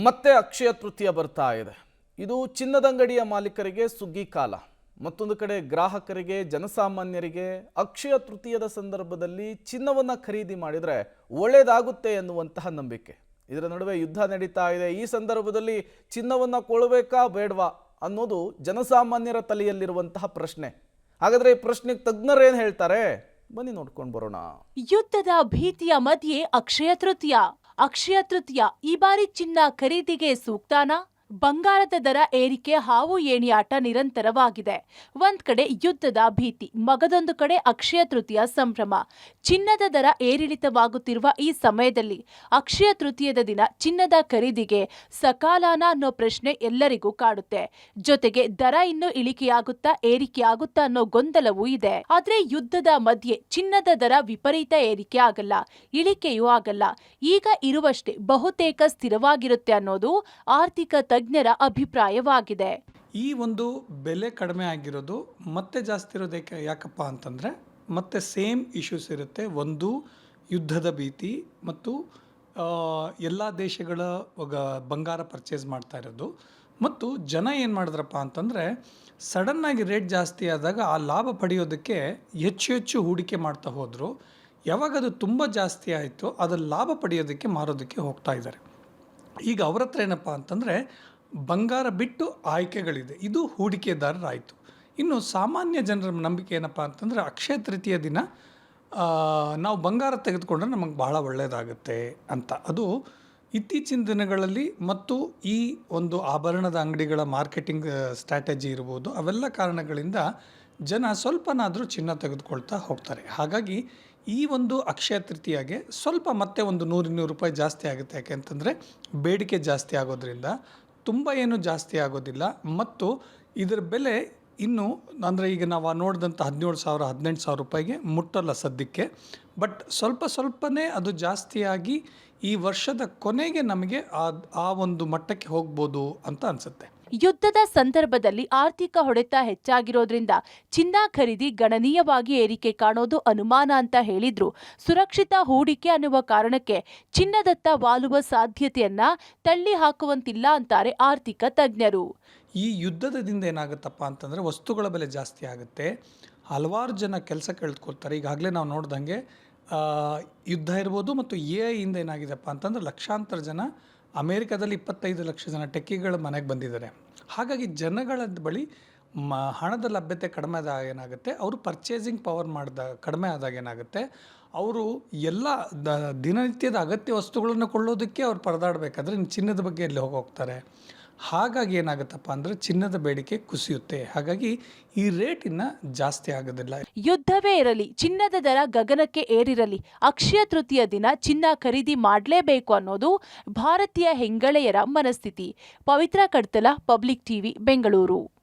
ಮತ್ತೆ ಅಕ್ಷಯ ತೃತೀಯ ಬರ್ತಾ ಇದೆ. ಇದು ಚಿನ್ನದಂಗಡಿಯ ಮಾಲೀಕರಿಗೆ ಸುಗ್ಗಿ ಕಾಲ. ಮತ್ತೊಂದು ಕಡೆ ಗ್ರಾಹಕರಿಗೆ, ಜನಸಾಮಾನ್ಯರಿಗೆ ಅಕ್ಷಯ ತೃತೀಯದ ಸಂದರ್ಭದಲ್ಲಿ ಚಿನ್ನವನ್ನ ಖರೀದಿ ಮಾಡಿದ್ರೆ ಒಳ್ಳೆಯದಾಗುತ್ತೆ ಎನ್ನುವಂತಹ ನಂಬಿಕೆ. ಇದರ ನಡುವೆ ಯುದ್ಧ ನಡೀತಾ ಇದೆ. ಈ ಸಂದರ್ಭದಲ್ಲಿ ಚಿನ್ನವನ್ನ ಕೊಳ್ಳಬೇಕಾ ಬೇಡವಾ ಅನ್ನೋದು ಜನಸಾಮಾನ್ಯರ ತಲೆಯಲ್ಲಿರುವಂತಹ ಪ್ರಶ್ನೆ. ಹಾಗಾದ್ರೆ ಈ ಪ್ರಶ್ನೆಗೆ ತಜ್ಞರು ಏನು ಹೇಳ್ತಾರೆ ಬನ್ನಿ ನೋಡ್ಕೊಂಡು ಬರೋಣ. ಯುದ್ಧದ ಭೀತಿಯ ಮಧ್ಯೆ ಅಕ್ಷಯ ತೃತೀಯ ಈ ಬಾರಿ ಚಿನ್ನ ಖರೀದಿಗೆ ಸೂಕ್ತಾನಾ? ಬಂಗಾರದ ದರ ಏರಿಕೆ ಹಾವು ಏಣಿಯಾಟ ನಿರಂತರವಾಗಿದೆ. ಒಂದ್ ಕಡೆ ಯುದ್ಧದ ಭೀತಿ, ಮಗದೊಂದು ಕಡೆ ಅಕ್ಷಯ ತೃತೀಯ ಸಂಭ್ರಮ. ಚಿನ್ನದ ದರ ಏರಿಳಿತವಾಗುತ್ತಿರುವ ಈ ಸಮಯದಲ್ಲಿ ಅಕ್ಷಯ ತೃತೀಯದ ದಿನ ಚಿನ್ನದ ಖರೀದಿಗೆ ಸಕಾಲಾನ ಅನ್ನೋ ಪ್ರಶ್ನೆ ಎಲ್ಲರಿಗೂ ಕಾಡುತ್ತೆ. ಜೊತೆಗೆ ದರ ಇನ್ನೂ ಇಳಿಕೆಯಾಗುತ್ತಾ ಏರಿಕೆಯಾಗುತ್ತಾ ಅನ್ನೋ ಗೊಂದಲವೂ ಇದೆ. ಆದ್ರೆ ಯುದ್ಧದ ಮಧ್ಯೆ ಚಿನ್ನದ ದರ ವಿಪರೀತ ಏರಿಕೆ ಆಗಲ್ಲ, ಇಳಿಕೆಯೂ ಆಗಲ್ಲ. ಈಗ ಇರುವಷ್ಟೇ ಬಹುತೇಕ ಸ್ಥಿರವಾಗಿರುತ್ತೆ ಅನ್ನೋದು ಆರ್ಥಿಕ ತಜ್ಞರ ಅಭಿಪ್ರಾಯವಾಗಿದೆ. ಈ ಒಂದು ಬೆಲೆ ಕಡಿಮೆ ಆಗಿರೋದು ಮತ್ತೆ ಜಾಸ್ತಿ ಇರೋದು ಯಾಕಪ್ಪ ಅಂತಂದರೆ ಮತ್ತೆ ಸೇಮ್ ಇಶ್ಯೂಸ್ ಇರುತ್ತೆ. ಒಂದು ಯುದ್ಧದ ಭೀತಿ ಮತ್ತು ಎಲ್ಲ ದೇಶಗಳ ಬಂಗಾರ ಪರ್ಚೇಸ್ ಮಾಡ್ತಾ ಇರೋದು. ಮತ್ತು ಜನ ಏನು ಮಾಡಿದ್ರಪ್ಪ ಅಂತಂದರೆ ಸಡನ್ನಾಗಿ ರೇಟ್ ಜಾಸ್ತಿ ಆದಾಗ ಆ ಲಾಭ ಪಡೆಯೋದಕ್ಕೆ ಹೆಚ್ಚು ಹೆಚ್ಚು ಹೂಡಿಕೆ ಮಾಡ್ತಾ ಹೋದರು. ಯಾವಾಗ ಅದು ತುಂಬ ಜಾಸ್ತಿ ಆಯಿತು ಅದರ ಲಾಭ ಪಡೆಯೋದಕ್ಕೆ ಮಾರೋದಕ್ಕೆ ಹೋಗ್ತಾ ಇದ್ದಾರೆ. ಈಗ ಅವ್ರ ಹತ್ರ ಏನಪ್ಪ ಅಂತಂದರೆ ಬಂಗಾರ ಬಿಟ್ಟು ಆಯ್ಕೆಗಳಿದೆ. ಇದು ಹೂಡಿಕೆದಾರರಾಯಿತು. ಇನ್ನು ಸಾಮಾನ್ಯ ಜನರ ನಂಬಿಕೆ ಏನಪ್ಪ ಅಂತಂದರೆ ಅಕ್ಷಯ ತೃತೀಯ ದಿನ ನಾವು ಬಂಗಾರ ತೆಗೆದುಕೊಂಡ್ರೆ ನಮಗೆ ಬಹಳ ಒಳ್ಳೆಯದಾಗುತ್ತೆ ಅಂತ. ಅದು ಇತ್ತೀಚಿನ ದಿನಗಳಲ್ಲಿ ಮತ್ತು ಈ ಒಂದು ಆಭರಣದ ಅಂಗಡಿಗಳ ಮಾರ್ಕೆಟಿಂಗ್ ಸ್ಟ್ರಾಟಜಿ ಇರ್ಬೋದು, ಅವೆಲ್ಲ ಕಾರಣಗಳಿಂದ ಜನ ಸ್ವಲ್ಪನಾದರೂ ಚಿನ್ನ ತೆಗೆದುಕೊಳ್ತಾ ಹೋಗ್ತಾರೆ. ಹಾಗಾಗಿ ಈ ಒಂದು ಅಕ್ಷಯ ತೃತೀಯಗೆ ಸ್ವಲ್ಪ ಮತ್ತೆ ಒಂದು 100-200 ರೂಪಾಯಿ ಜಾಸ್ತಿ ಆಗುತ್ತೆ. ಯಾಕೆ ಅಂತಂದರೆ ಬೇಡಿಕೆ ಜಾಸ್ತಿ ಆಗೋದ್ರಿಂದ ತುಂಬ ಏನು ಜಾಸ್ತಿ ಆಗೋದಿಲ್ಲ. ಮತ್ತು ಇದರ ಬೆಲೆ ಇನ್ನು ಅಂದರೆ ಈಗ ನಾವು ನೋಡಿದಂಥ 17,000-18,000 ರೂಪಾಯಿಗೆ ಮುಟ್ಟಲ್ಲ ಸದ್ಯಕ್ಕೆ. ಬಟ್ ಸ್ವಲ್ಪನೇ ಅದು ಜಾಸ್ತಿಯಾಗಿ ಈ ವರ್ಷದ ಕೊನೆಗೆ ನಮಗೆ ಆ ಒಂದು ಮಟ್ಟಕ್ಕೆ ಹೋಗ್ಬೋದು ಅಂತ ಅನಿಸುತ್ತೆ. ಯುದ್ಧದ ಸಂದರ್ಭದಲ್ಲಿ ಆರ್ಥಿಕ ಹೊಡೆತ ಹೆಚ್ಚಾಗಿರೋದ್ರಿಂದ ಚಿನ್ನ ಖರೀದಿ ಗಣನೀಯವಾಗಿ ಏರಿಕೆ ಕಾಣೋದು ಅನುಮಾನ ಅಂತ ಹೇಳಿದ್ರು. ಸುರಕ್ಷಿತ ಹೂಡಿಕೆ ಅನ್ನುವ ಕಾರಣಕ್ಕೆ ಚಿನ್ನದತ್ತ ವಾಲುವ ಸಾಧ್ಯತೆಯನ್ನ ತಳ್ಳಿ ಹಾಕುವಂತಿಲ್ಲ ಅಂತಾರೆ ಆರ್ಥಿಕ ತಜ್ಞರು. ಈ ಯುದ್ಧದಿಂದ ಏನಾಗುತ್ತಪ್ಪ ಅಂತಂದರೆ ವಸ್ತುಗಳ ಬೆಲೆ ಜಾಸ್ತಿ ಆಗುತ್ತೆ. ಹಲವಾರು ಜನ ಕೆಲಸ ಕಳೆದುಕೊಳ್ತಾರೆ. ಈಗಾಗಲೇ ನಾವು ನೋಡ್ದಂಗೆ ಯುದ್ಧ ಇರ್ಬೋದು ಮತ್ತು AI ಇಂದ ಏನಾಗಿದೆಪ್ಪ ಅಂತಂದರೆ ಲಕ್ಷಾಂತರ ಜನ ಅಮೇರಿಕಾದಲ್ಲಿ 25 ಲಕ್ಷ ಜನ ಟೆಕ್ಕಿಗಳ ಮನೆಗೆ ಬಂದಿದ್ದಾರೆ. ಹಾಗಾಗಿ ಜನಗಳ ಬಳಿ ಹಣದ ಲಭ್ಯತೆ ಕಡಿಮೆ ಆದಾಗ ಏನಾಗುತ್ತೆ, ಅವರು ಪರ್ಚೇಸಿಂಗ್ ಪವರ್ ಕಡಿಮೆ ಆದಾಗ ಏನಾಗುತ್ತೆ, ಅವರು ಎಲ್ಲ ದಿನನಿತ್ಯದ ಅಗತ್ಯ ವಸ್ತುಗಳನ್ನು ಕೊಳ್ಳೋದಕ್ಕೆ ಅವ್ರು ಪರದಾಡಬೇಕಾದ್ರೆ ಚಿನ್ನದ ಬಗ್ಗೆ ಎಲ್ಲಿ ಹೋಗ್ತಾರೆ. ಹಾಗಾಗಿ ಏನಾಗುತ್ತಪ್ಪ ಅಂದರೆ ಚಿನ್ನದ ಬೇಡಿಕೆ ಕುಸಿಯುತ್ತೆ. ಹಾಗಾಗಿ ಈ ರೇಟ್ ಇನ್ನು ಜಾಸ್ತಿ ಆಗೋದಿಲ್ಲ. ಯುದ್ಧವೇ ಇರಲಿ, ಚಿನ್ನದ ದರ ಗಗನಕ್ಕೆ ಏರಿರಲಿ, ಅಕ್ಷಯ ತೃತೀಯ ದಿನ ಚಿನ್ನ ಖರೀದಿ ಮಾಡಲೇಬೇಕು ಅನ್ನೋದು ಭಾರತೀಯ ಹೆಂಗಳೆಯರ ಮನಸ್ಥಿತಿ. ಪವಿತ್ರ ಕಡ್ತಲ, ಪಬ್ಲಿಕ್ ಟಿವಿ, ಬೆಂಗಳೂರು.